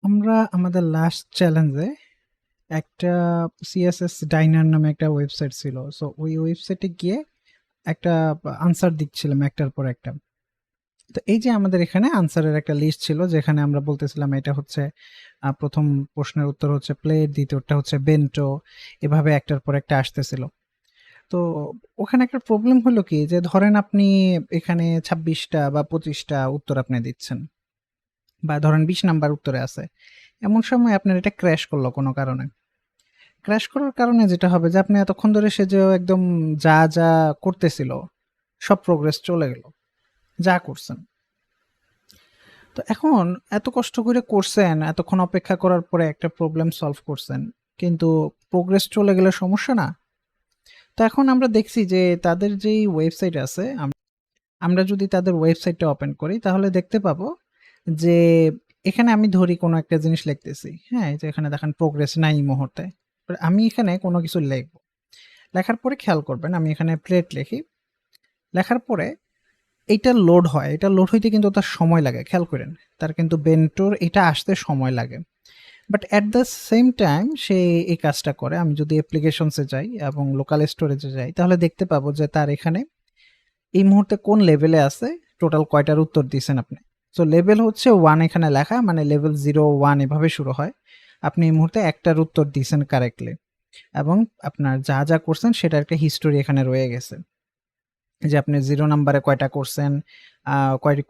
আমরা আমাদের লাস্ট চ্যালেঞ্জে একটা সিএসএস ডাইনার নামে একটা ওয়েবসাইট ছিল। সো ওই ওয়েবসাইটে গিয়ে একটা আনসার দিচ্ছিলাম একটার পর একটা। তো এই যে আমাদের এখানে আনসারের একটা লিস্ট ছিল যেখানে আমরা বলতেছিলাম এটা হচ্ছে প্রথম প্রশ্নের উত্তর হচ্ছে প্লেট, দ্বিতীয়টা হচ্ছে বেন্টো, এভাবে একটার পর একটা আসতেছিল। তো ওখানে একটা প্রবলেম হলো কি যে ধরেন আপনি এখানে ২৬টা বা ২৫টা উত্তর আপনি দিচ্ছেন বা ধরেন ২০ নাম্বার উত্তরে আছে। এমন সময় আপনার এটা ক্র্যাশ করলো কোনো কারণে। ক্র্যাশ করার কারণে যেটা হবে যে আপনি এতক্ষণ ধরে সে যে একদম যা করতেছিল সব প্রোগ্রেস চলে গেল, যা করছেন। তো এখন এত কষ্ট করে করছেন, এতক্ষণ অপেক্ষা করার পরে একটা প্রবলেম সলভ করছেন, কিন্তু প্রোগ্রেস চলে গেলে সমস্যা না? তো এখন আমরা দেখছি যে তাদের যেই ওয়েবসাইট আছে, আমরা যদি তাদের ওয়েবসাইটটা ওপেন করি তাহলে দেখতে পাবো যে এখানে আমি ধরি কোনো একটা জিনিস লিখতেছি, হ্যাঁ? এই যে এখানে দেখেন প্রোগ্রেস নাই এই মুহূর্তে। আমি এখানে কোনো কিছু লিখবো, লেখার পরে খেয়াল করবেন আমি এখানে প্লেট লিখি, লেখার পরে এইটা লোড হয়, এটা লোড হইতে কিন্তু তার সময় লাগে, খেয়াল করেন। তার কিন্তু বেন্টোর এটা আসতে সময় লাগে, but at the same time সে এই কাজটা করে। আমি যদি অ্যাপ্লিকেশনসে যাই এবং লোকাল স্টোরেজে যাই তাহলে দেখতে পাবো যে তার এখানে এই মুহূর্তে কোন লেভেলে আছে, টোটাল কয়টার উত্তর দিয়েছেন আপনি। সো লেভেল হচ্ছে 1 এখানে লেখা, মানে লেভেল 0, 1 এভাবে শুরু হয়। আপনি এই মুহূর্তে একটার উত্তর দিয়েছেন কারেক্টলি এবং আপনার যা করছেন সেটার একটা হিস্টোরি এখানে রয়ে গেছে, যে আপনি 0 নাম্বারে কয়টা করছেন,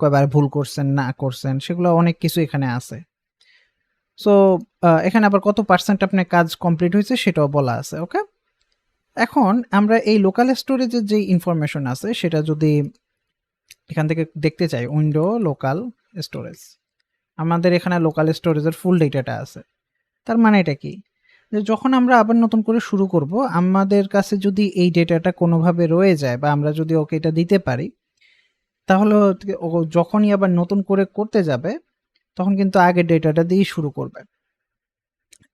কয়বার ভুল করছেন না করছেন, সেগুলো অনেক কিছু এখানে আছে। সো এখানে আবার কত পার্সেন্ট আপনার কাজ কমপ্লিট হয়েছে সেটাও বলা আছে। ওকে, এখন আমরা এই লোকাল স্টোরেজের যে ইনফরমেশন আছে সেটা যদি এখান থেকে দেখতে চাই, উইন্ডো লোকাল স্টোরেজ, আমাদের এখানে লোকাল স্টোরেজের ফুল ডেটাটা আছে। তার মানে এটা কি, যে যখন আমরা আবার নতুন করে শুরু করব, আমাদের কাছে যদি এই ডেটাটা কোনোভাবে রয়ে যায় বা আমরা যদি ওকে এটা দিতে পারি, তাহলে ও যখনই আবার নতুন করে করতে যাবে তখন কিন্তু আগের ডেটাটা দিয়ে শুরু করবে।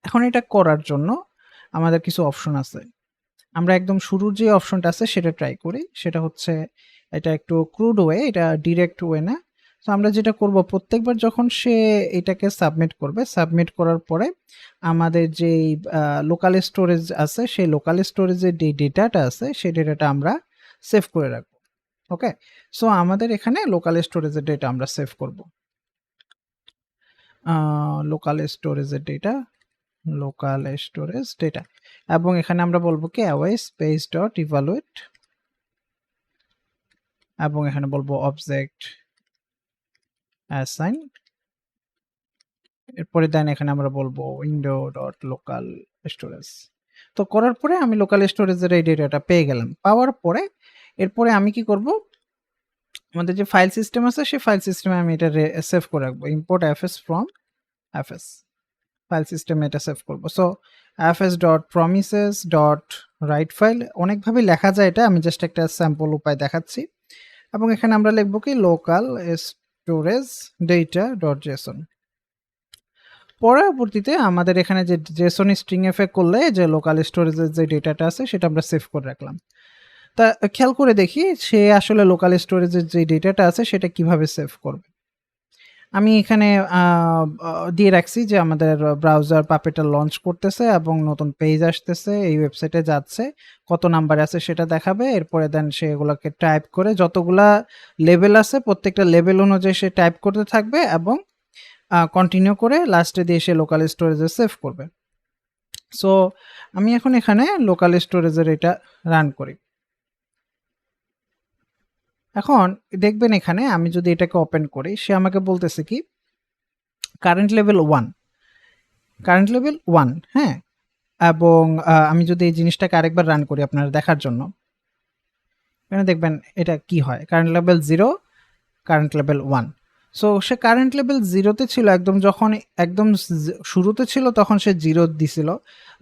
এখন এটা করার জন্য আমাদের কিছু অপশন আছে। আমরা একদম শুরুর যে অপশনটা আছে সেটা ট্রাই করি, সেটা হচ্ছে এটা একটু ক্রুড ওয়ে, এটা ডিরেক্ট ওয়ে না। তো আমরা যেটা করব, প্রত্যেকবার যখন সে এটাকে সাবমিট করবে, সাবমিট করার পরে আমাদের যে লোকাল স্টোরেজ আছে সেই লোকাল স্টোরেজের যে ডেটাটা আছে সেই ডেটাটা আমরা সেভ করে রাখবো। ওকে, সো আমাদের এখানে লোকাল স্টোরেজের ডেটা আমরা সেভ করব, লোকাল স্টোরেজের ডেটা, লোকাল স্টোরেজ ডেটা, এবং এখানে আমরা বলবো কি অ্যাওয়ে স্পেস ডট ইভালুয়েট, এবং এখানে বলবো অবজেক্ট অ্যাসাইন, এরপরে দেন এখানে আমরা বলবো উইন্ডো ডট লোকাল স্টোরেজ। তো করার পরে আমি লোকাল স্টোরেজের এই ডেটাটা পেয়ে গেলাম। পাওয়ার পরে এরপরে আমি কি করব, আমাদের যে ফাইল সিস্টেম আছে সেই ফাইল সিস্টেমে আমি এটা সেভ করে রাখবো, import FS from FS, file সিস্টেমে এটা সেভ করবো। সো fs.promises.write ফাইল, অনেকভাবে লেখা যায় এটা, আমি জাস্ট একটা স্যাম্পল উপায় দেখাচ্ছি। এবং এখানে আমরা লিখবো কি local storage data dot Jason. পরবর্তীতে আমাদের এখানে যে জেসন স্ট্রিং এফে করলে যে লোকাল স্টোরেজের যে ডেটাটা আছে সেটা আমরা সেভ করে রাখলাম। তা খেয়াল করে দেখি সে আসলে লোকাল স্টোরেজের যে ডেটাটা আছে সেটা কিভাবে সেভ করবে। আমি এখানে দিয়ে রাখছি যে আমাদের ব্রাউজার পাপেটা লঞ্চ করতেছে এবং নতুন পেজ আসতেছে, এই ওয়েবসাইটে যাচ্ছে, কত নাম্বার আছে সেটা দেখাবে। এরপরে দেন সে এগুলোকে টাইপ করে যতগুলা লেভেল আছে প্রত্যেকটা লেভেল অনুযায়ী সে টাইপ করতে থাকবে এবং কন্টিনিউ করে লাস্টে দিয়ে সে লোকাল স্টোরেজে সেভ করবে। সো আমি এখন এখানে লোকাল স্টোরেজের এটা রান করি। এখন দেখবেন এখানে আমি যদি এটাকে ওপেন করি, সে আমাকে বলতেছে কি কারেন্ট লেভেল 1, কারেন্ট লেভেল 1, হ্যাঁ। এবং আমি যদি এই জিনিসটাকে আরেকবার রান করি আপনারা দেখার জন্য, এখানে দেখবেন এটা কি হয়, current level 0, current level 1। So সে কারেন্ট লেভেল 0-তে ছিল একদম, যখন একদম শুরুতে ছিল তখন সে 0 দিছিল।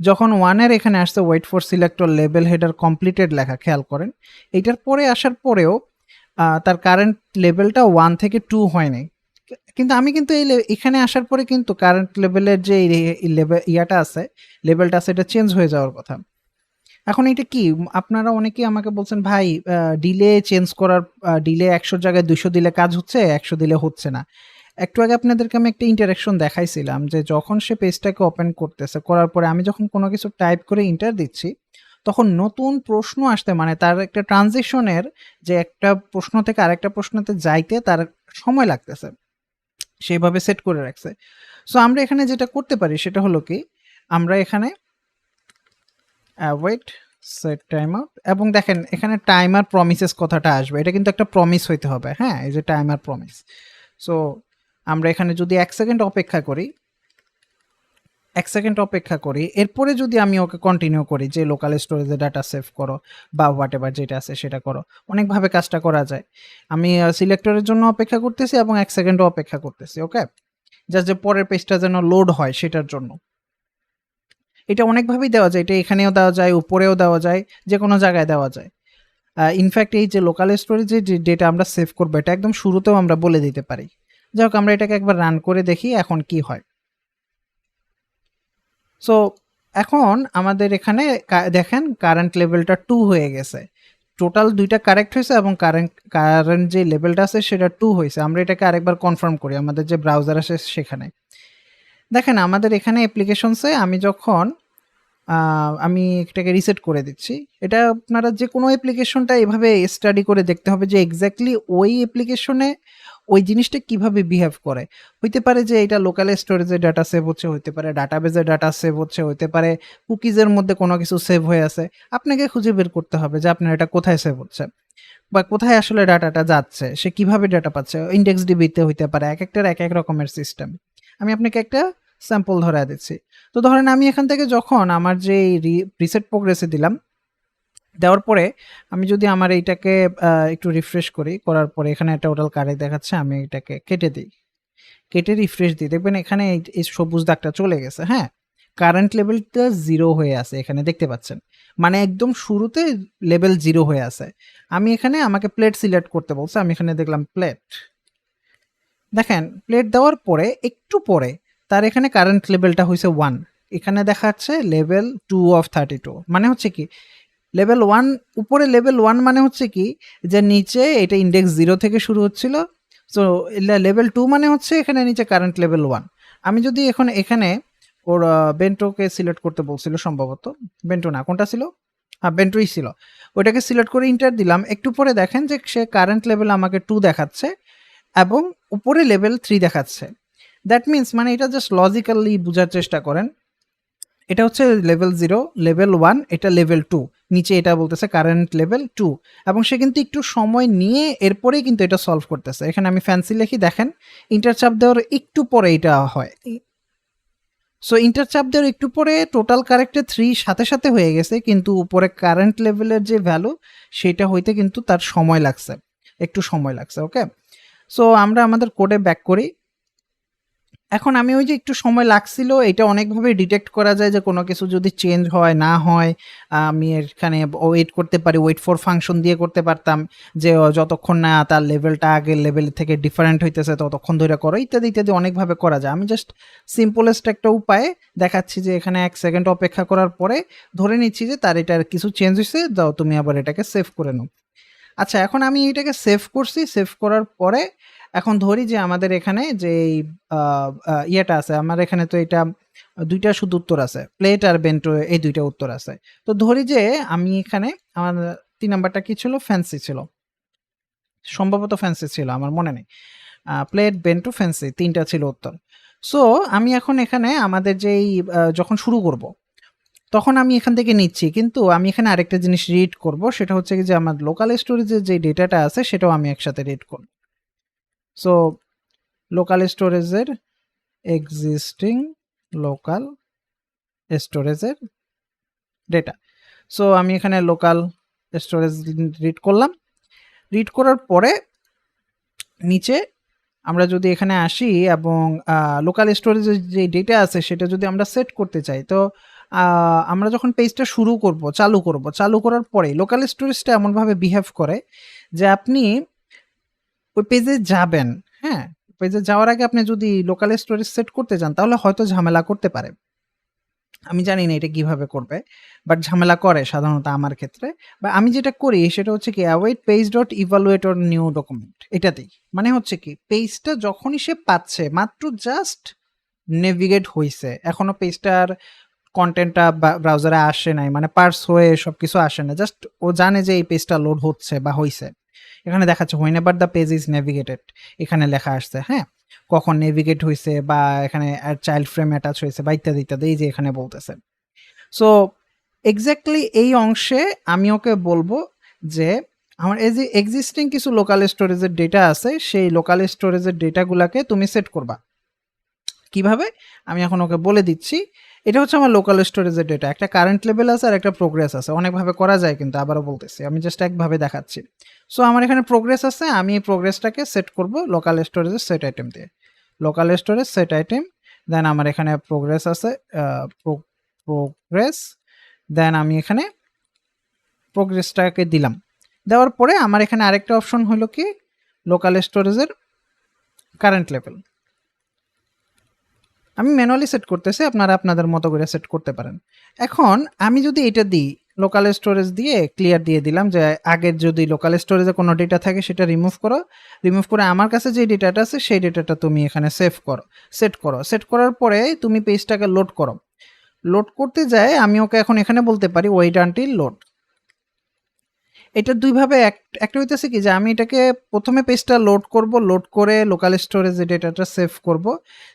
যখন 1-এর এখানে আসছে wait for selector level header completed লেখা, খেয়াল করেন এইটার পরে আসার পরেও তার কারেন্ট লেভেলটা 1 থেকে 2 হয় নাই। কিন্তু আমি কিন্তু এখানে আসার পরে কিন্তু কারেন্ট লেভেলের যে ইয়াটা আছে, লেভেলটা আছে, এটা চেঞ্জ হয়ে যাওয়ার কথা। এখন এটা কি, আপনারা অনেকেই আমাকে বলছেন ভাই ডিলে চেঞ্জ করার, ডিলে 100 জায়গায় 200 দিলে কাজ হচ্ছে, 100 দিলে হচ্ছে না। একটু আগে আপনাদেরকে আমি একটা ইন্টারেকশন দেখাইছিলাম যে যখন সে পেজটাকে ওপেন করতেছে, করার পরে আমি যখন কোনো কিছু টাইপ করে এন্টার দিচ্ছি, তখন নতুন প্রশ্ন আসতে মানে তার একটা ট্রানজিশনের যে একটা প্রশ্ন থেকে আরেকটা প্রশ্নতে যাইতে তার সময় লাগতেছে। সেইভাবে সেট করে রাখছে। সো আমরা এখানে যেটা করতে পারি সেটা হলো কি, আমরা এখানে ওয়েট সেট টাইম আউট এবং দেখেন এখানে টাইমার প্রমিসেস কথাটা আসবে। এটা কিন্তু একটা প্রমিস হইতে হবে, হ্যাঁ? এই যে টাইমার প্রমিস। সো আমরা এখানে যদি 1 সেকেন্ড অপেক্ষা করি, 1 সেকেন্ড অপেক্ষা করি, এরপরে যদি আমি ওকে কন্টিনিউ করি যে লোকাল স্টোরেজে ডাটা সেভ করো বা হোয়াটএভার যেটা আছে সেটা করো। অনেকভাবে কাজটা করা যায়। আমি সিলেক্টরের জন্য অপেক্ষা করতেছি এবং 1 সেকেন্ডও অপেক্ষা করতেছি, ওকে? জাস্ট যে পরের পেজটা যেন লোড হয় সেটার জন্য। এটা অনেকভাবেই দেওয়া যায়। এটা এখানেও দেওয়া যায়, উপরেও দেওয়া যায়, যেকোনো জায়গায় দেওয়া যায়। ইনফ্যাক্ট এই যে লোকাল স্টোরেজে যে ডেটা আমরা সেভ করবো এটা একদম শুরুতেও আমরা বলে দিতে পারি। যাই হোক, আমরা এটাকে একবার রান করে দেখি এখন কি হয়। সো এখন আমাদের এখানে দেখেন কারেন্ট লেভেলটা 2 হয়ে গেছে। টোটাল 2টা কারেক্ট হয়েছে এবং কারেন্ট যে লেভেলটা আছে সেটা 2 হয়েছে। আমরা এটাকে আরেকবার কনফার্ম করি আমাদের যে ব্রাউজার আছে সেখানে। দেখেন আমাদের এখানে অ্যাপ্লিকেশনসে আমি যখন আমি এটাকে রিসেট করে দিচ্ছি। এটা আপনারা যে কোনো অ্যাপ্লিকেশনটা এভাবে স্টাডি করে দেখতে হবে যে এক্স্যাক্টলি ওই অ্যাপ্লিকেশনে ওই জিনিসটা কিভাবে বিহেভ করে। হইতে পারে যে এটা লোকাল স্টোরেজে ডাটা সেভ হচ্ছে, হইতে পারে ডাটাবেজে ডাটা সেভ হচ্ছে, হইতে পারে কুকিজের মধ্যে কোনো কিছু সেভ হয়ে আছে। আপনাকে খুঁজে বের করতে হবে যে আপনার এটা কোথায় সেভ হচ্ছে বা কোথায় আসলে ডাটাটা যাচ্ছে, সে কিভাবে ডাটা পাচ্ছে। ইনডেক্স ডিবিতে হইতে পারে, একেকটার এক এক রকমের সিস্টেম। আমি আপনাকে একটা স্যাম্পল ধরায় দিচ্ছি। তো ধরেন আমি এখান থেকে যখন আমার যে রিসেট প্রোগ্রেসে দিলাম, দেওয়ার পরে আমি যদি আমার এইটাকে একটু রিফ্রেশ করি, করার পরে এখানে টোটাল কারেক্ট দেখাচ্ছে, আমি এটাকে কেটে দিই, কেটে রিফ্রেশ দিই, দেখবেন এখানে এই সবুজ দাগটা চলে গেছে, হ্যাঁ? কারেন্ট লেভেলটা 0 হয়ে আছে এখানে দেখতে পাচ্ছেন। মানে একদম শুরুতে লেভেল 0 হয়ে আছে। আমি এখানে আমাকে প্লেট সিলেক্ট করতে বলছে, আমি এখানে দেখলাম প্লেট। দেখেন প্লেট দেওয়ার পরে একটু পরে তার এখানে কারেন্ট লেভেলটা হয়েছে 1, এখানে দেখাচ্ছে লেভেল 2 অফ 32। মানে হচ্ছে কি লেভেল 1 উপরে লেভেল 1 মানে হচ্ছে কি যে নিচে এটা ইন্ডেক্স 0 থেকে শুরু হচ্ছিল। সো লেভেল 2 মানে হচ্ছে এখানে নিচে কারেন্ট লেভেল 1। আমি যদি এখন এখানে ওর বেন্টোকে সিলেক্ট করতে বলছিল সম্ভবত, বেন্টো না কোনটা ছিল, হ্যাঁ বেন্টোই ছিল, ওইটাকে সিলেক্ট করে ইন্টার দিলাম। একটু পরে দেখেন যে সে কারেন্ট লেভেল আমাকে 2 দেখাচ্ছে এবং উপরে লেভেল 3 দেখাচ্ছে। দ্যাট মিন্স মানে এটা জাস্ট লজিক্যালি বোঝার চেষ্টা করেন। এটা হচ্ছে লেভেল 0, লেভেল 1, এটা লেভেল 2, নিচে এটা বলতেছে কারেন্ট লেভেল 2 এবং সে কিন্তু একটু সময় নিয়ে এরপরেই কিন্তু এটা সলভ করতেছে। এখানে আমি ফ্যান্সি লিখি, দেখেন ইন্টারচাপ দেওয়ার একটু পরে এটা হয়। সো ইন্টারচাপ দেওয়ার একটু পরে টোটাল কারেক্টে 3 সাথে সাথে হয়ে গেছে, কিন্তু উপরে কারেন্ট লেভেলের যে ভ্যালু সেটা হইতে কিন্তু তার সময় লাগছে, একটু সময় লাগছে, ওকে? সো আমরা আমাদের কোডে ব্যাক করি। এখন আমি ওই যে একটু সময় লাগছিল, এটা অনেকভাবে ডিটেক্ট করা যায় যে কোনো কিছু যদি চেঞ্জ হয় না হয়, আমি এখানে ওয়েট করতে পারি, ওয়েট ফর ফাংশন দিয়ে করতে পারতাম যে যতক্ষণ না তার লেভেলটা আগের লেভেল থেকে ডিফারেন্ট হইতেছে ততক্ষণ ধরে করো, ইত্যাদি ইত্যাদি অনেকভাবে করা যায়। আমি জাস্ট সিম্পলেস্ট একটা উপায়ে দেখাচ্ছি যে এখানে 1 সেকেন্ড অপেক্ষা করার পরে ধরে নিচ্ছি যে তার এটার কিছু চেঞ্জ হয়েছে, দাও তুমি আবার এটাকে সেভ করে নাও। আচ্ছা এখন আমি এটাকে সেভ করছি, সেভ করার পরে এখন ধরি যে আমাদের এখানে যে ইয়েটা আছে, আমার এখানে তো এটা 2টা শুধু উত্তর আছে, প্লেট আর বেন্টো, এই 2টা উত্তর আছে। তো ধরি যে আমি এখানে আমার 3 নাম্বারটা কি ছিল, ফ্যান্সি ছিল, সম্ভবত ফ্যান্সি ছিল, আমার মনে নেই। প্লেট, বেন্টো, ফ্যান্সি 3টা ছিল উত্তর। সো আমি এখন এখানে আমাদের যেই যখন শুরু করব তখন আমি এখান থেকে নিচ্ছি, কিন্তু আমি এখানে আরেকটা জিনিস রিড করব, সেটা হচ্ছে কি যে আমার লোকাল স্টোরেজের যে ডেটাটা আছে সেটাও আমি একসাথে রিড করব। সো লোকাল স্টোরেজের এক্সিস্টিং লোকাল স্টোরেজের ডেটা, সো আমি এখানে লোকাল স্টোরেজ রিড করলাম। রিড করার পরে নিচে আমরা যদি এখানে আসি এবং লোকাল স্টোরেজের যে ডেটা আছে সেটা যদি আমরা সেট করতে চাই, তো আমরা যখন পেজটা শুরু করব, চালু করার পরে লোকাল স্টোরেজটা এমনভাবে বিহেভ করে যে আপনি ওই পেজে যাবেন, হ্যাঁ? পেজে যাওয়ার আগে আপনি যদি লোকাল স্টোরেজ সেট করতে চান তাহলে হয়তো ঝামেলা করতে পারে। আমি জানি না এটা কিভাবে করবে, বাট ঝামেলা করে সাধারণত আমার ক্ষেত্রে। বা আমি যেটা করি সেটা হচ্ছে কি await page dot evaluate or new document এটাতেই। মানে হচ্ছে কি পেজটা যখনই সে পাচ্ছে মাত্র জাস্ট নেভিগেট হইছে। এখনো পেজটার কনটেন্টটা ব্রাউজারে আসে নাই, মানে পার্স হয়ে সবকিছু আসে না। জাস্ট ও জানে যে এই পেজটা লোড হচ্ছে বা হইছে। এখানে দেখাচ্ছে whenever the page is navigated, এখানে লেখা আসছে, হ্যাঁ? কখন নেভিগেট হইছে বা এখানে চাইল্ড ফ্রেম অ্যাটাচ হয়েছে বা ইত্যাদি, ইত্যাদি এই যে এখানে বলতেছে। সো এক্স্যাক্টলি এই অংশে আমি ওকে বলবো যে আমার এই যে এক্সিস্টিং কিছু লোকাল স্টোরেজের ডেটা আছে, সেই লোকাল স্টোরেজের ডেটাগুলাকে তুমি সেট করবা। কিভাবে? আমি এখন ওকে বলে দিচ্ছি। এটা হচ্ছে আমার লোকাল স্টোরেজের ডেটা। একটা কারেন্ট লেভেল আছে আর একটা প্রোগ্রেস আছে। অনেকভাবে করা যায় কিন্তু আবারও বলতেছি। আমি জাস্ট একভাবে দেখাচ্ছি। সো আমার এখানে প্রোগ্রেস আছে। আমি এই প্রোগ্রেসটাকে সেট করব লোকাল স্টোরেজের সেট আইটেম দিয়ে। লোকাল স্টোরেজ সেট আইটেম, দেন আমার এখানে প্রোগ্রেস আছে, প্রোগ্রেস, দেন আমি এখানে প্রোগ্রেসটাকে দিলাম। দেওয়ার পরে আমার এখানে আরেকটা অপশন হলো কি লোকাল স্টোরেজের কারেন্ট লেভেল। আমি ম্যানুয়ালি সেট করতেছি, আপনারা আপনাদের মতো করে সেট করতে পারেন। এখন আমি যদি এটা দিই লোকাল স্টোরেজ দিয়ে ক্লিয়ার দিয়ে দিলাম যে আগের যদি লোকাল স্টোরেজে কোনো ডেটা থাকে সেটা রিমুভ করো, রিমুভ করে আমার কাছে যে ডেটাটা আছে সেই ডেটাটা তুমি এখানে সেভ করো, সেট করো। সেট করার পরে তুমি পেজটাকে লোড করো। লোড করতে যায় আমি ওকে এখন এখানে বলতে পারি ওয়েট আনটিল লোড। এটা দুইভাবে একটা হইতেছে কি যে আমি এটাকে প্রথমে পেজটা লোড করব, লোড করে লোকাল স্টোরেজে ডেটাটা সেভ করব,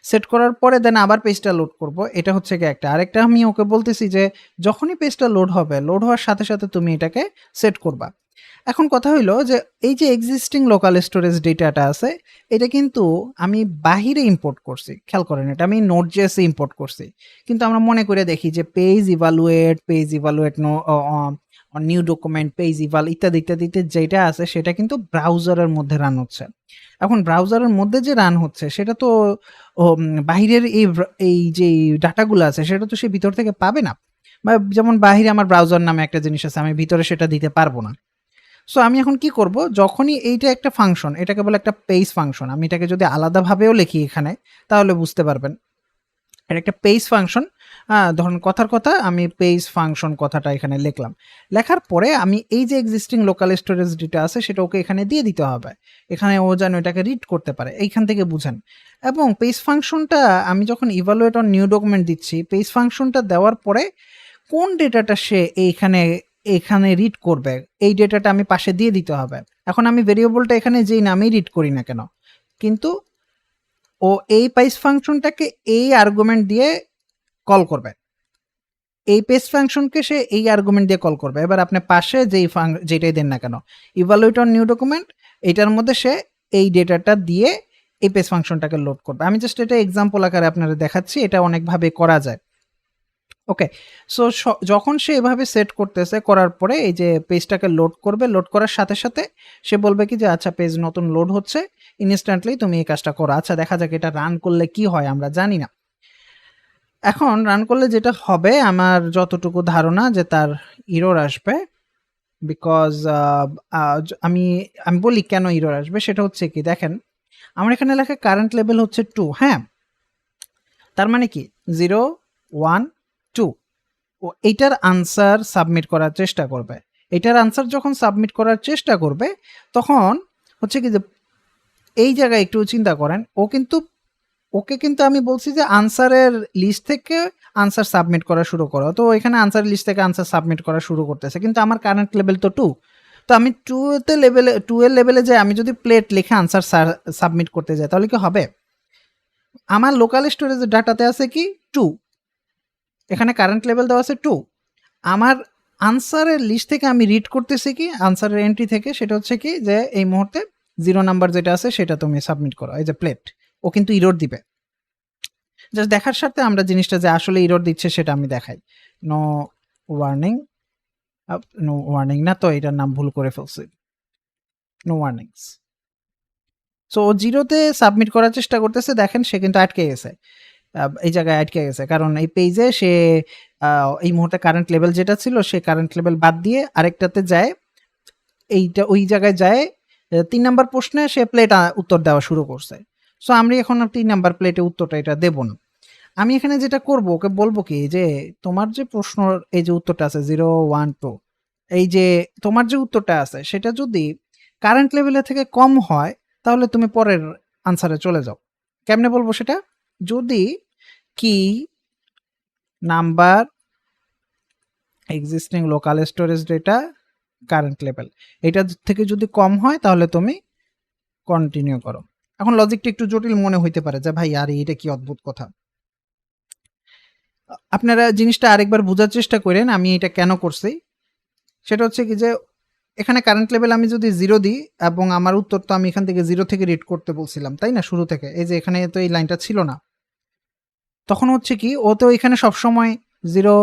সেট করার পরে দেন আবার পেজটা লোড করব। এটা হচ্ছে কি একটা। আরেকটা আমি ওকে বলতেছি যে যখনই পেজটা লোড হবে, লোড হওয়ার সাথে সাথে তুমি এটাকে সেট করবা। এখন কথা হইলো যে এই যে এক্সিস্টিং লোকাল স্টোরেজ ডেটাটা আছে এটা কিন্তু আমি বাহিরে ইম্পোর্ট করছি, খেয়াল করেন এটা আমি নোড.js-এ ইম্পোর্ট করছি। কিন্তু আমরা মনে করে দেখি যে page evaluate new document, page eval ইত্যাদি ইত্যাদিতে যেটা আছে সেটা কিন্তু ব্রাউজারের মধ্যে রান হচ্ছে। এখন ব্রাউজারের মধ্যে যে রান হচ্ছে সেটা তো বাহিরের এই যে ডাটাগুলো আছে সেটা তো সে ভিতর থেকে পাবে না। বা যেমন বাহিরে আমার ব্রাউজার নামে একটা জিনিস আছে, আমি ভিতরে সেটা দিতে পারবো না। সো আমি এখন কি করব, যখনই এইটা একটা ফাংশন, এটাকে বলে একটা পেজ ফাংশন। আমি এটাকে যদি আলাদাভাবেও লিখি এখানে তাহলে বুঝতে পারবেন। এটা একটা পেজ ফাংশন। ধরুন কথার কথা আমি পেজ ফাংশন কথাটা এখানে লিখলাম। লেখার পরে আমি এই যে এক্সিস্টিং লোকাল স্টোরেজ ডেটা আছে সেটা ওকে এখানে দিয়ে দিতে হবে। এখানে ও যেন এটাকে রিড করতে পারে। এইখান থেকে বুঝেন। এবং পেজ ফাংশনটা আমি যখন ইভালুয়েট অন নিউ ডকুমেন্ট দিচ্ছি, পেজ ফাংশনটা দেওয়ার পরে কোন ডেটাটা সে এখানে রিড করবে এই ডেটাটা আমি পাশে দিয়ে দিতে হবে। এখন আমি ভেরিয়েবলটা এখানে যেই নামেই রিড করি না কেন, কিন্তু ও এই পেজ ফাংশনটাকে এই আর্গুমেন্ট দিয়ে কল করবে। এই পেজ ফাংশনকে সে এই আর্গুমেন্ট দিয়ে কল করবে। এবার আপনি পাশে যেটাই দেন না কেন, ইভালুয়েট অন নিউ ডকুমেন্ট, এটার মধ্যে সে এই ডেটাটা দিয়ে এই পেজ ফাংশনটাকে লোড করবে। আমি জাস্ট এটা এক্সাম্পল আকারে আপনাদের দেখাচ্ছি, এটা অনেকভাবে করা যায়। ওকে, সো যখন সে এভাবে সেট করতেছে, করার পরে এই যে পেজটাকে লোড করবে, লোড করার সাথে সাথে সে বলবে কি যে আচ্ছা পেজ নতুন লোড হচ্ছে, ইনস্ট্যান্টলি তুমি এই কাজটা করো। আচ্ছা দেখা যাক এটা রান করলে কি হয়, আমরা জানি না। এখন রান করলে যেটা হবে আমার যতটুকু ধারণা যে তার ইরর আসবে, বিকজ আমি বলি কেন ইরর আসবে। সেটা হচ্ছে কি দেখেন, আমার এখানে লেখা কারেন্ট লেভেল হচ্ছে 2, হ্যাঁ? তার মানে কি 0 1 2, ও এইটার আনসার সাবমিট করার চেষ্টা করবে। এটার আনসার যখন সাবমিট করার চেষ্টা করবে তখন হচ্ছে কি যে এই জায়গায় একটু চিন্তা করেন, ওকে কিন্তু আমি বলছি যে আনসারের লিস্ট থেকে আনসার সাবমিট করা শুরু করো। তো এখানে আনসারের লিস্ট থেকে আনসার সাবমিট করা শুরু করতেছে, কিন্তু আমার কারেন্ট লেভেল তো 2। তো আমি 2 এর লেভেলে যে আমি যদি প্লেট লিখে আনসার সাবমিট করতে যাই তাহলে কি হবে? আমার লোকাল স্টোরেজের ডাটাতে আছে কি 2, এখানে কারেন্ট লেভেল দেওয়া আছে 2। আমার আনসারের লিস্ট থেকে আমি রিড করতেছি কি আনসারের এন্ট্রি থেকে, সেটা হচ্ছে কি যে এই মুহূর্তে 0 নাম্বার যেটা আছে সেটা তুমি সাবমিট করো, এই যে প্লেট। ও কিন্তু ইরর দিবে। জাস্ট দেখার সাথে আমরা জিনিসটা যে আসলে ইরর দিচ্ছে সেটা আমি দেখাই। নো ওয়ার্নিং, নো ওয়ার্নিং না তো, এটার নাম ভুল করে ফেলছি, নো ওয়ার্নিংস। সো ও 0-তে সাবমিট করার চেষ্টা করতেছে, দেখেন সে কিন্তু আটকে গেছে। এই জায়গায় আটকে গেছে কারণ এই পেজে সে এই মুহূর্তে কারেন্ট লেভেল যেটা ছিল সে কারেন্ট লেভেল বাদ দিয়ে আরেকটাতে যায়, ওই জায়গায় যায় 3 নাম্বার প্রশ্নে সে প্লেট উত্তর দেওয়া শুরু করছে। সো আমরা এখন 3 নাম্বার প্লেটে উত্তরটা এটা দেব না। আমি এখানে যেটা করব ওকে বলবো কি যে তোমার যে প্রশ্ন এই যে উত্তরটা আছে 0 1 2 এই যে তোমার যে উত্তরটা আছে সেটা যদি কারেন্ট লেভেলের থেকে কম হয় তাহলে তুমি পরের আনসারে চলে যাও। কেমনে বলবো সেটা? যদি কি number existing local storage data current level এটা থেকে যদি কম হয় তাহলে তুমি কন্টিনিউ করো। এখন লজিকটা একটু জটিল মনে হইতে পারে যে ভাই আর এটা কি অদ্ভুত কথা। আপনারা জিনিসটা আরেকবার বোঝার চেষ্টা করেন আমি এটা কেন করছি। সেটা হচ্ছে কি যে এখানে কারেন্ট লেভেল আমি যদি 0 দিই এবং আমার উত্তর তো আমি এখান থেকে 0 থেকে রিড করতে বলছিলাম, তাই না? শুরু থেকে এই যে এখানে তো এই লাইনটা ছিল না। তখন হচ্ছে কি ও তো এখানে সবসময় 0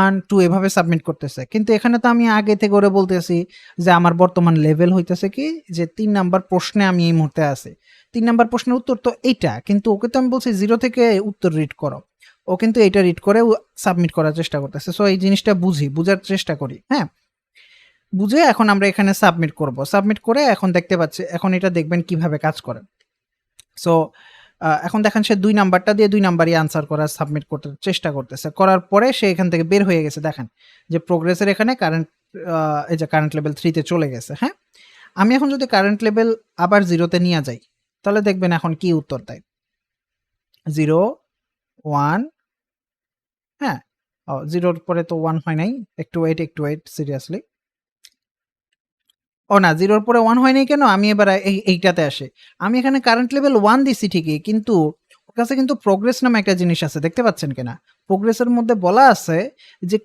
1 2 এভাবে সাবমিট করতেছে, কিন্তু এখানে তো আমি আগে থেকে ওরে বলতেছি যে আমার বর্তমান লেভেল হইতেছে কি যে 3 নাম্বার প্রশ্নে আমি এই মুহূর্তে আছি। 3 নাম্বার প্রশ্নের উত্তর তো এইটা, কিন্তু ওকে তো আমি বলছি 0 থেকে উত্তর রিড করো। ও কিন্তু এটা রিড করে সাবমিট করার চেষ্টা করতেছে। সো এই জিনিসটা বুঝার চেষ্টা করি, হ্যাঁ? বুঝে এখন আমরা এখানে সাবমিট করব। সাবমিট করে এখন দেখতে পাচ্ছি, এখন এটা দেখবেন কিভাবে কাজ করে। সো এখন দেখেন সে 2 নাম্বারটা দিয়ে 2 নাম্বারই আনসার করার সাবমিট করতে চেষ্টা করতেছে। করার পরে সে এখান থেকে বের হয়ে গেছে। দেখেন যে প্রোগ্রেসের এখানে কারেন্ট এই যে কারেন্ট লেভেল 3 তে চলে গেছে, হ্যাঁ? আমি এখন যদি কারেন্ট লেভেল আবার 0 তে নিয়ে যাই তাহলে দেখবেন এখন কি উত্তর দেয়। 0 1 হ্যাঁ? 0 এর পরে তো 1 হয় নাই। একটু ওয়েট সিরিয়াসলি। ও না, 0 এর পরে 1 হয় নাই কেন? আমি এবার এইটাতে আসি। আমি এখানে কারেন্ট লেভেল 1 দিছি ঠিকই, কিন্তু ওর কাছে কিন্তু প্রোগ্রেস নামে একটা জিনিস আছে। দেখতে পাচ্ছেন কিনা? প্রোগ্রেসের মধ্যে বলা আছে যে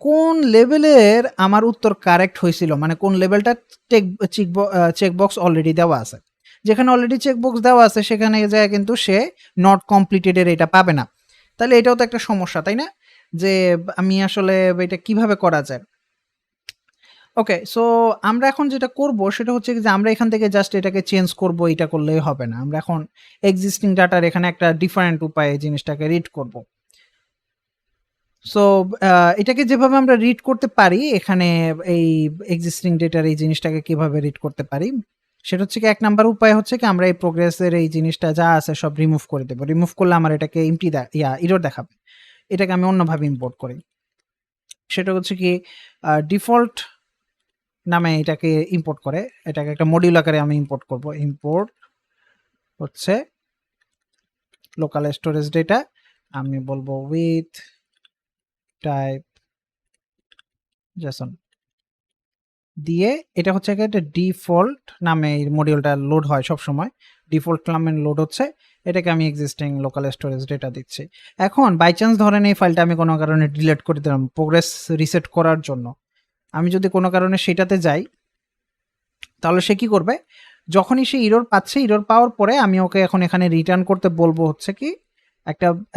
কোন লেভেলের আমার উত্তর কারেক্ট হয়েছিল, মানে কোন লেভেলটা চেকবক্স অলরেডি দেওয়া আছে। যেখানে অলরেডি চেকবক্স দেওয়া আছে সেখানে যায় কিন্তু সে নট কমপ্লিটেড এর এটা পাবে না। তাহলে এটাও তো একটা সমস্যা, তাই না? যে আমি আসলে এটা কিভাবে করা যায়? ওকে, সো আমরা এখন যেটা করব সেটা হচ্ছে যে আমরা এখান থেকে জাস্ট এটাকে চেঞ্জ করব, এটা করলেই হবে না। আমরা এখন এক্সিস্টিং ডাটার এখানে একটা ডিফারেন্ট উপায়ে জিনিসটাকে রিড করব। সো এটাকে যেভাবে আমরা রিড করতে পারি এখানে এই এক্সিস্টিং ডেটার এই জিনিসটাকে কিভাবে রিড করতে পারি সেটা হচ্ছে কি 1 নাম্বার উপায় হচ্ছে কি আমরা এই প্রোগ্রেসের এই জিনিসটা যা আছে সব রিমুভ করে দেব। রিমুভ করলে আমার এটাকে এরর দেখাবে। এটাকে আমি অন্যভাবে ইম্পোর্ট করি। সেটা হচ্ছে কি ডিফল্ট নামে এটাকে ইম্পোর্ট করে, এটাকে একটা মডিউল আকারে আমি ইম্পোর্ট করব। ইম্পোর্ট হচ্ছে লোকাল স্টোরেজ ডেটা, আমি বলবো উইথ টাইপ জেসন দিয়ে এটা হচ্ছে একটা ডিফল্ট নামে এই মডিউলটা লোড হয় সব সময়। ডিফল্ট নামে লোড হচ্ছে, এটাকে আমি এক্সিস্টিং লোকাল স্টোরেজ ডেটা দিচ্ছি। এখন বাই চান্স ধরেন এই ফাইলটা আমি কোনো কারণে ডিলিট করে দিলাম প্রোগ্রেস রিসেট করার জন্য। আমি যদি কোনো কারণে সেটাতে যাই তাহলে সে কি করবে? যখনই সে ইরর পাচ্ছে, ইরর পাওয়ার পরে আমি ওকে এখন এখানে রিটার্ন করতে বলবো হচ্ছে কি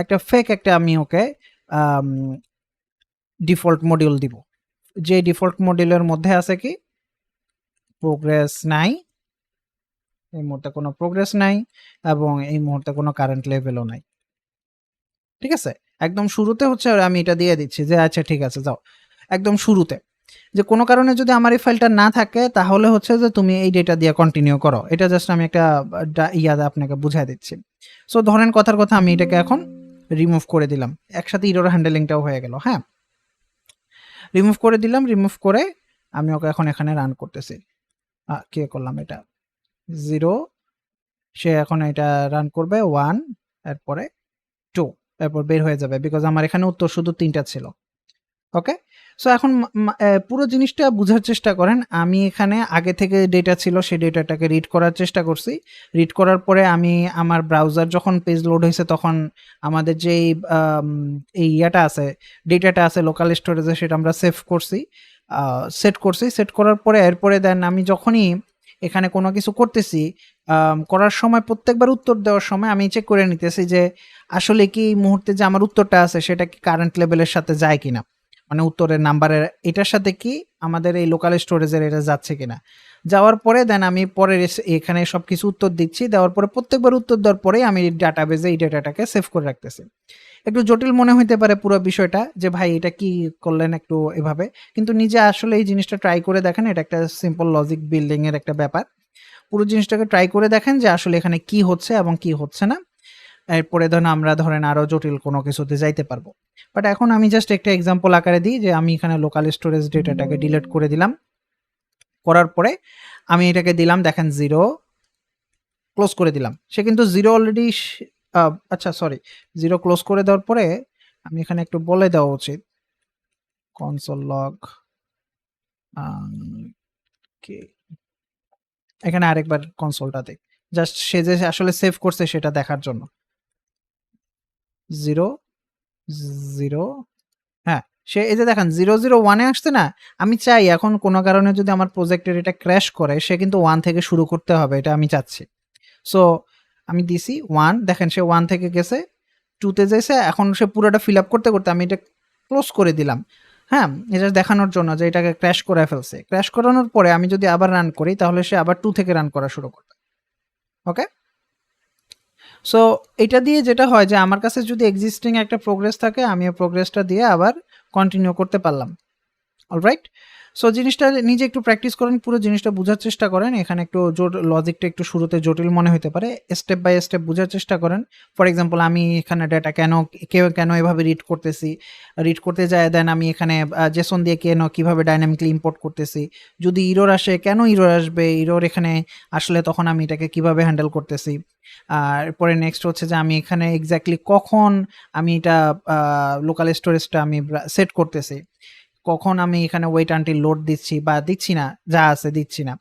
একটা ফেক একটা আমি ওকে ডিফল্ট মডিউল দিব। যে ডিফল্ট মডিউলের মধ্যে আছে কি প্রোগ্রেস নাই, এই মুহূর্তে কোনো প্রোগ্রেস নাই এবং এই মুহূর্তে কোনো কারেন্ট লেভেলও নাই। ঠিক আছে? একদম শুরুতে হচ্ছে আমি এটা দিয়ে দিচ্ছি যে আচ্ছা ঠিক আছে যাও। একদম শুরুতে যে কোনো কারণে যদি আমার এই ফাইলটা না থাকে তাহলে হচ্ছে যে তুমি এই ডেটা দিয়ে কন্টিনিউ করো। এটা জাস্ট আমি একটা ইয়াদে আপনাকে বুঝাই দিচ্ছি। সো ধরেন কথার কথা আমি এটাকে এখন রিমুভ করে দিলাম। একসাথে ইরর হ্যান্ডেলিংটাও হয়ে গেল, হ্যাঁ? রিমুভ করে দিলাম, রিমুভ করে আমি ওকে এখন এখানে রান করতেছি। কে করলাম এটা 0, সে এখন এটা রান করবে 1, এরপরে 2, এরপর বের হয়ে যাবে বিকজ আমার এখানে উত্তর শুধু 3টা ছিল। ওকে, সো এখন পুরো জিনিসটা বুঝার চেষ্টা করেন। আমি এখানে আগে থেকে ডেটা ছিল সেই ডেটাটাকে রিড করার চেষ্টা করছি। রিড করার পরে আমি আমার ব্রাউজার যখন পেজ লোড হয়েছে তখন আমাদের যে এই ইয়াটা আছে, ডেটাটা আছে লোকাল স্টোরেজে, সেটা আমরা সেট করছি। সেট করার পরে এরপরে দেন আমি যখনই এখানে কোনো কিছু করতেছি করার সময় প্রত্যেকবার উত্তর দেওয়ার সময় আমি চেক করে নিতেছি যে আসলে কি এই মুহূর্তে যে আমার উত্তরটা আছে সেটা কি কারেন্ট লেভেলের সাথে যায় কিনা, মানে উত্তরের নাম্বারের এটার সাথে কি আমাদের এই লোকাল স্টোরেজের এটা যাচ্ছে কিনা। যাওয়ার পরে দেন আমি পরে এখানে সব কিছু উত্তর দিচ্ছি। দেওয়ার পরে প্রত্যেকবার উত্তর দেওয়ার পরেই আমি ডাটাবেজে এই ডেটাটাকে সেভ করে রাখতেছি। একটু জটিল মনে হইতে পারে পুরো বিষয়টা যে ভাই এটা কি করলেন একটু এভাবে, কিন্তু নিজে আসলে এই জিনিসটা ট্রাই করে দেখেন। এটা একটা সিম্পল লজিক বিল্ডিং এর একটা ব্যাপার। পুরো জিনিসটাকে ট্রাই করে দেখেন যে আসলে এখানে কি হচ্ছে এবং কি হচ্ছে না। এরপরে আমরা ধরেন আরো জটিল কোনো কিছুতে যাইতে পারবো। বাট এখন আমি জাস্ট একটা এক্সাম্পল আকারে দিই যে আমি এখানে লোকাল স্টোরেজ ডেটাটাকে ডিলিট করে দিলাম। করার পরে আমি এটাকে দিলাম দেখেন 0 ক্লোজ করে দিলাম। সে কিন্তু 0 অলরেডি আচ্ছা সরি 0 ক্লোজ করে দেওয়ার পরে আমি এখানে একটু বলে দেওয়া উচিত কনসোল লগ এখানে আরেকবার কনসোলটাতে জাস্ট সে যে আসলে সেভ করছে সেটা দেখার জন্য 0 0 হ্যাঁ সে এই যে দেখেন 001 এ আসছে না, আমি চাই এখন কোনো কারণে যদি আমার প্রজেক্টের এটা ক্র্যাশ করে সে কিন্তু 1 থেকে শুরু করতে হবে, এটা আমি চাচ্ছি। সো আমি দিছি 1, দেখেন সে 1 থেকে গেছে 2 তে যাইছে, এখন সে পুরোটা ফিল আপ করতে করতে আমি এটা ক্লোজ করে দিলাম। হ্যাঁ, এটা দেখানোর জন্য যে এটাকে ক্র্যাশ করে ফেলছে। ক্র্যাশ করানোর পরে আমি যদি আবার রান করি তাহলে সে আবার 2 থেকে রান করা শুরু করবে। ওকে, সো এটা দিয়ে যেটা হয় যে আমার কাছে যদি এক্সিস্টিং একটা প্রোগ্রেস থাকে আমি এই প্রোগ্রেসটা দিয়ে আবার কন্টিনিউ করতে পারলাম। অলরাইট, সো জিনিসটা নিজে একটু প্র্যাকটিস করেন, পুরো জিনিসটা বোঝার চেষ্টা করেন। এখানে একটু লজিকটা একটু শুরুতে জটিল মনে হতে পারে, স্টেপ বাই স্টেপ বোঝার চেষ্টা করেন। ফর এক্সাম্পল আমি এখানে ডেটা কেন এভাবে রিড করতেছি, রিড করতে যায় দেন আমি এখানে জেসন দিয়ে কীভাবে ডাইনামিকলি ইম্পোর্ট করতেছি, যদি ইরোর আসে কেন ইরোর আসবে, ইরোর এখানে আসলে তখন আমি এটাকে কিভাবে হ্যান্ডেল করতেছি। আর পরে নেক্সট হচ্ছে যে আমি এখানে এক্স্যাক্টলি কখন আমি এটা লোকাল স্টোরেজটা আমি সেট করতেছি, কখন আমি এখানে ওয়েট আনটিল লোড দিচ্ছি বা দিচ্ছি না, যা আছে দিচ্ছি না।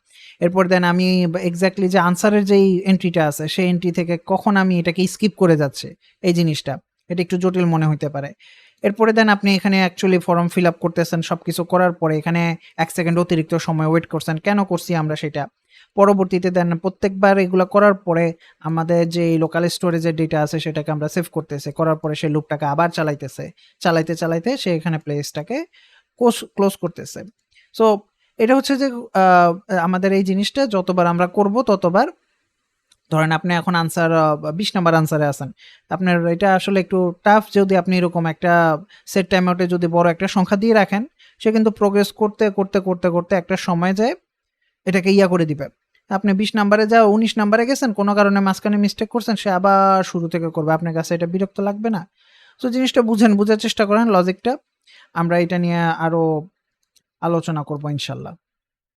এরপর দেন আমি এক্স্যাক্টলি যে আনসারের যেই এন্ট্রিটা আছে সেই এন্ট্রি থেকে কখন আমি এটাকে স্কিপ করে যাচ্ছে, এই জিনিসটা এটা একটু জটিল মনে হইতে পারে। এরপরে দেন আপনি এখানে অ্যাকচুয়ালি ফর্ম ফিল আপ করতেছেন, সব কিছু করার পরে এখানে 1 সেকেন্ড অতিরিক্ত সময় ওয়েট করছেন, কেন করছি আমরা সেটা। পরবর্তীতে দেন প্রত্যেকবার এগুলো করার পরে আমাদের যে লোকাল স্টোরেজের ডেটা আছে সেটাকে আমরা সেভ করতেছে, করার পরে সেই লুপটাকে আবার চালাইতে চালাইতে সে এখানে প্লেসটাকে ক্লোজ করতেছে। সো এটা হচ্ছে যে আমাদের এই জিনিসটা যতবার আমরা করব ততবার, ধরেন আপনি এখন আনসার 20 নাম্বার আনসারে আছেন, আপনার এটা আসলে একটু টাফ, যদি আপনি এরকম একটা সেট টাইম আউটে যদি বড় একটা সংখ্যা দিয়ে রাখেন সে কিন্তু প্রোগ্রেস করতে করতে করতে করতে একটা সময় যায় এটাকে করে দিবে। আপনি 20 নাম্বারে 19 নাম্বারে গেছেন, কোনো কারণে মাঝখানে মিস্টেক করছেন, সে আবার শুরু থেকে করবে, আপনার কাছে এটা বিরক্ত লাগবে না? সো জিনিসটা বোঝার চেষ্টা করেন লজিকটা। আমরা এটা নিয়ে আরো আলোচনা করব ইনশাল্লাহ।